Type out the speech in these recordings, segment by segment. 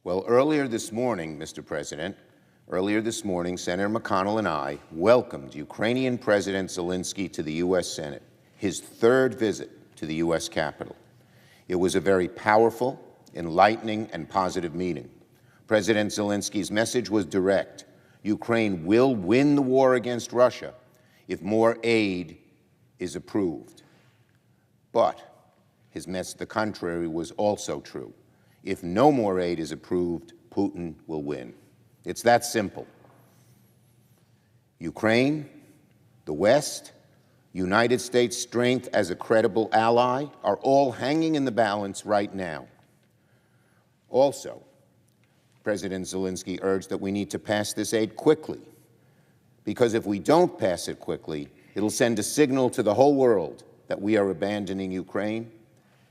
Well, earlier this morning, Mr. President, Senator McConnell and I welcomed Ukrainian President Zelensky to the U.S. Senate, his third visit to the U.S. Capitol. It was a very powerful, enlightening, and positive meeting. President Zelensky's message was direct. Ukraine will win the war against Russia if more aid is approved. But the contrary was also true. If no more aid is approved, Putin will win. It's that simple. Ukraine, the West, United States' strength as a credible ally are all hanging in the balance right now. Also, President Zelensky urged that we need to pass this aid quickly, because if we don't pass it quickly, it'll send a signal to the whole world that we are abandoning Ukraine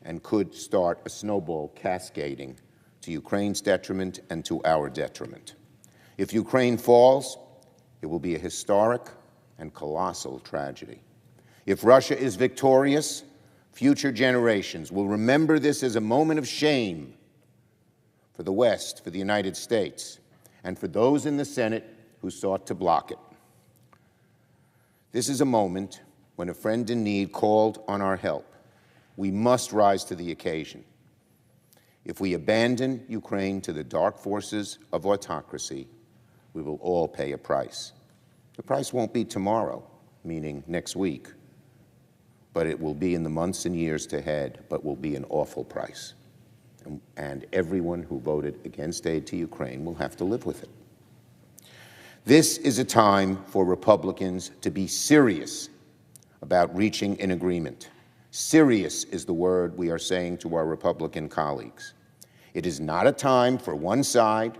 and could start a snowball cascading to Ukraine's detriment and to our detriment. If Ukraine falls, it will be a historic and colossal tragedy. If Russia is victorious, future generations will remember this as a moment of shame for the West, for the United States, and for those in the Senate who sought to block it. This is a moment when a friend in need called on our help. We must rise to the occasion. If we abandon Ukraine to the dark forces of autocracy, we will all pay a price. The price won't be tomorrow, meaning next week, but it will be in the months and years ahead, but will be an awful price. And everyone who voted against aid to Ukraine will have to live with it. This is a time for Republicans to be serious about reaching an agreement. Serious is the word we are saying to our Republican colleagues. It is not a time for one side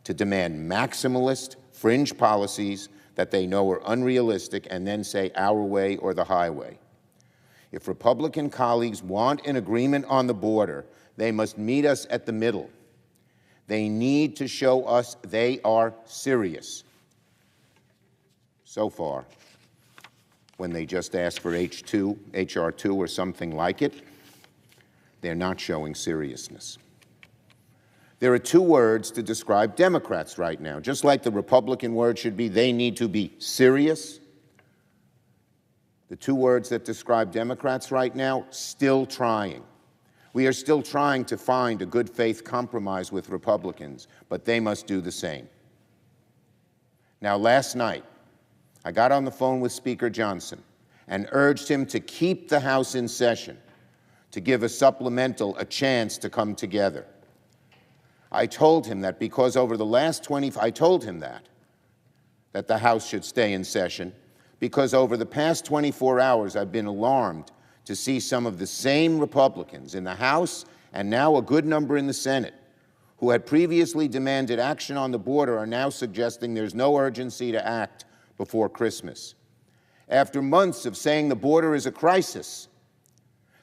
to demand maximalist, fringe policies that they know are unrealistic and then say our way or the highway. If Republican colleagues want an agreement on the border, they must meet us at the middle. They need to show us they are serious. So far, when they just ask for H.R. 2 or something like it, they're not showing seriousness. There are two words to describe Democrats right now. Just like the Republican word should be, they need to be serious. The two words that describe Democrats right now, still trying. We are still trying to find a good faith compromise with Republicans, but they must do the same. Now, last night, I got on the phone with Speaker Johnson and urged him to keep the House in session, to give a supplemental a chance to come together. I told him that because over the last I told him that the House should stay in session, because over the past 24 hours I've been alarmed to see some of the same Republicans in the House and now a good number in the Senate who had previously demanded action on the border are now suggesting there's no urgency to act before Christmas. After months of saying the border is a crisis,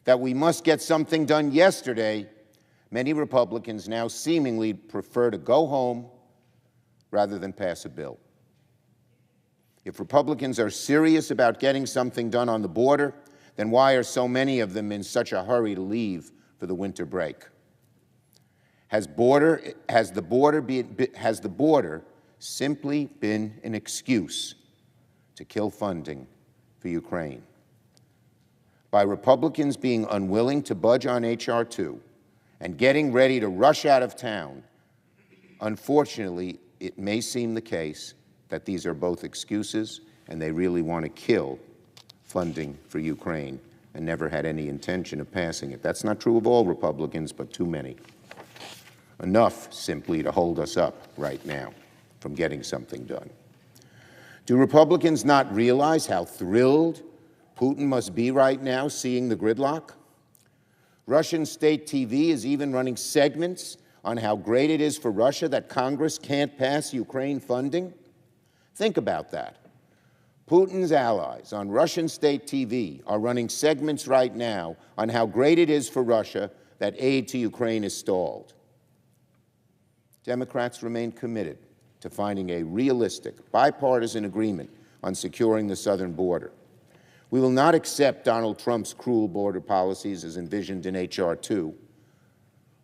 that we must get something done yesterday, many Republicans now seemingly prefer to go home rather than pass a bill. If Republicans are serious about getting something done on the border, then why are so many of them in such a hurry to leave for the winter break? Has the border simply been an excuse to kill funding for Ukraine? By Republicans being unwilling to budge on H.R. 2 and getting ready to rush out of town, unfortunately, it may seem the case that these are both excuses and they really want to kill funding for Ukraine and never had any intention of passing it. That's not true of all Republicans, but too many. Enough simply to hold us up right now from getting something done. Do Republicans not realize how thrilled Putin must be right now seeing the gridlock? Russian state TV is even running segments on how great it is for Russia that Congress can't pass Ukraine funding. Think about that. Putin's allies on Russian state TV are running segments right now on how great it is for Russia that aid to Ukraine is stalled. Democrats remain committed to finding a realistic, bipartisan agreement on securing the southern border. We will not accept Donald Trump's cruel border policies as envisioned in H.R. 2,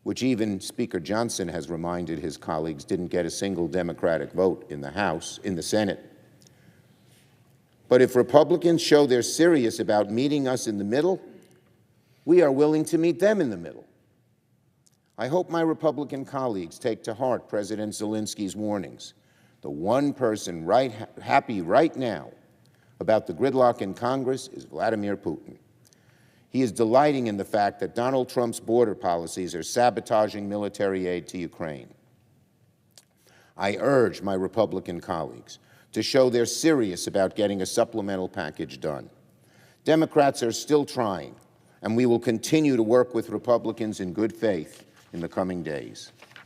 which even Speaker Johnson has reminded his colleagues didn't get a single Democratic vote in the House, in the Senate. But if Republicans show they're serious about meeting us in the middle, we are willing to meet them in the middle. I hope my Republican colleagues take to heart President Zelensky's warnings. The one person happy right now about the gridlock in Congress is Vladimir Putin. He is delighting in the fact that Donald Trump's border policies are sabotaging military aid to Ukraine. I urge my Republican colleagues to show they're serious about getting a supplemental package done. Democrats are still trying, and we will continue to work with Republicans in good faith in the coming days.